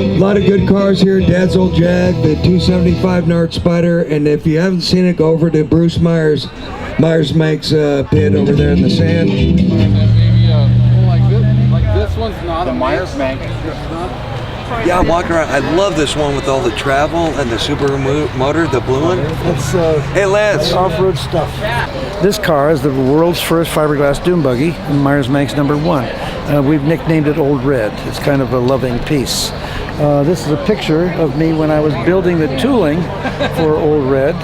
A lot of good cars here. Dad's old Jag, the 275 Nart Spider, and if you haven't seen it, go over to Bruce Meyers Manx pit over there in the sand. Like this one's not a Meyers Manx. Yeah, I'm walking around. I love this one with all the travel and the super motor, the blue one. It's Hey, Lance. off-road stuff. This car is the world's first fiberglass dune buggy, Meyers Manx #1. We've nicknamed it Old Red. It's kind of a loving piece. This is a picture of me when I was building the tooling for Old Red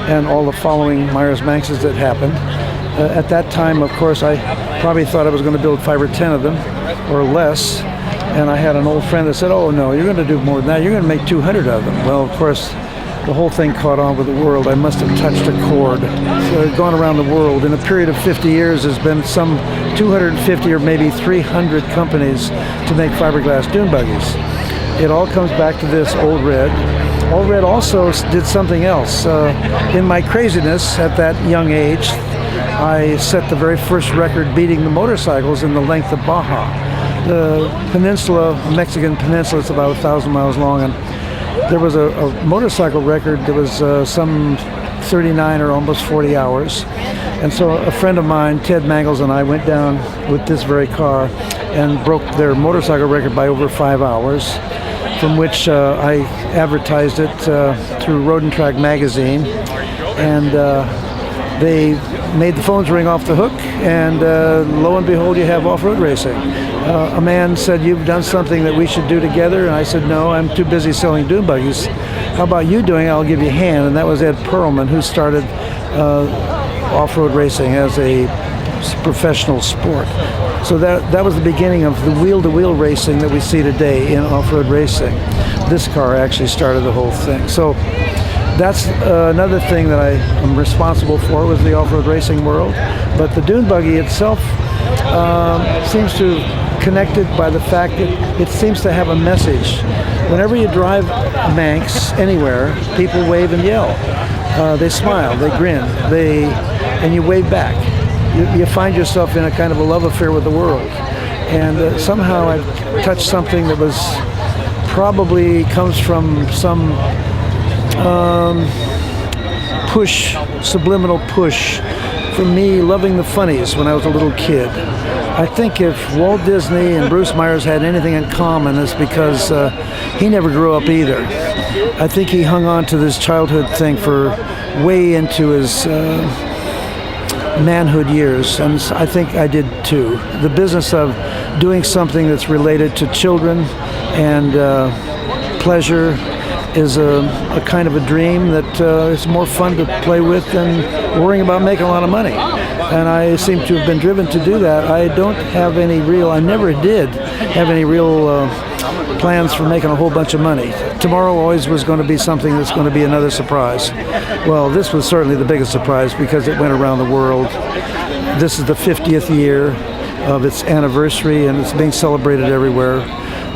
and all the following Meyers Manxes that happened. At that time, of course, I probably thought I was going to build 5 or 10 of them or less. And I had an old friend that said, oh no, you're going to do more than that. You're going to make 200 of them. Well, of course, the whole thing caught on with the world. I must have touched a chord. So I've gone around the world. In a period of 50 years, there's been some 250 or maybe 300 companies to make fiberglass dune buggies. It all comes back to this Old Red. Old Red also did something else. In my craziness at that young age, I set the very first record beating the motorcycles in the length of Baja. The peninsula, Mexican peninsula, it's about 1,000 miles long, and there was a motorcycle record that was some 39 or almost 40 hours. And so a friend of mine, Ted Mangles, and I went down with this very car and broke their motorcycle record by over 5 hours, from which I advertised it through Road and Track magazine, and they made the phones ring off the hook, and lo and behold, you have off-road racing. A man said, you've done something that we should do together, and I said, no, I'm too busy selling dune buggies. How about you doing it? I'll give you a hand. And that was Ed Perlman, who started off-road racing as a professional sport. So that was the beginning of the wheel-to-wheel racing that we see today in off-road racing. This car actually started the whole thing. So that's another thing that I am responsible for, was the off-road racing world. But the dune buggy itself seems to connected by the fact that it seems to have a message. Whenever you drive a Manx anywhere, people wave and yell. They smile, they grin, and you wave back. You find yourself in a kind of a love affair with the world. And somehow I've touched something that was probably comes from some push, subliminal push from me loving the funnies when I was a little kid. I think if Walt Disney and Bruce Meyers had anything in common, it's because he never grew up either. I think he hung on to this childhood thing for way into his manhood years, and I think I did too. The business of doing something that's related to children and pleasure is a kind of a dream that is more fun to play with than worrying about making a lot of money. And I seem to have been driven to do that. I don't have any real, I never did have any real plans for making a whole bunch of money. Tomorrow always was going to be something that's going to be another surprise. Well, this was certainly the biggest surprise because it went around the world. This is the 50th year of its anniversary, and it's being celebrated everywhere.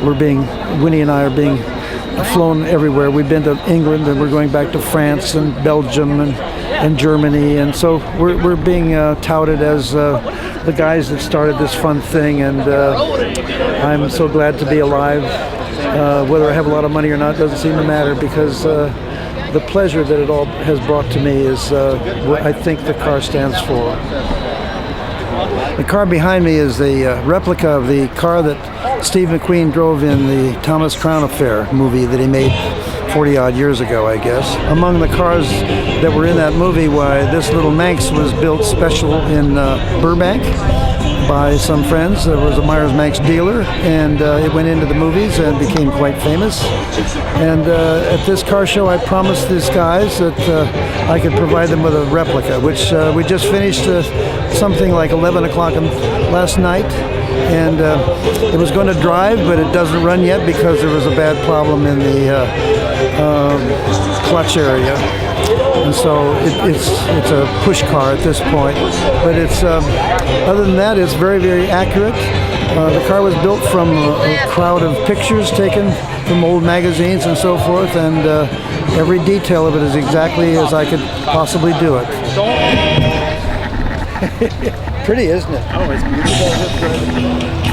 Winnie and I are being flown everywhere. We've been to England, and we're going back to France and Belgium and Germany, and so we're being touted as the guys that started this fun thing, and I'm so glad to be alive. Whether I have a lot of money or not doesn't seem to matter, because the pleasure that it all has brought to me is what I think the car stands for. The car behind me is the replica of the car that Steve McQueen drove in the Thomas Crown Affair movie that he made 40-odd years ago, I guess. Among the cars that were in that movie, why, this little Manx was built special in Burbank by some friends. There was a Meyers Manx dealer, and it went into the movies and became quite famous. And at this car show, I promised these guys that I could provide them with a replica, which we just finished something like 11 o'clock last night. And it was going to drive, but it doesn't run yet because there was a bad problem in the clutch area. And so it's a push car at this point. But it's other than that, it's very, very accurate. The car was built from a crowd of pictures taken from old magazines and so forth, and every detail of it is exactly as I could possibly do it. Pretty, isn't it? Oh, it's beautiful.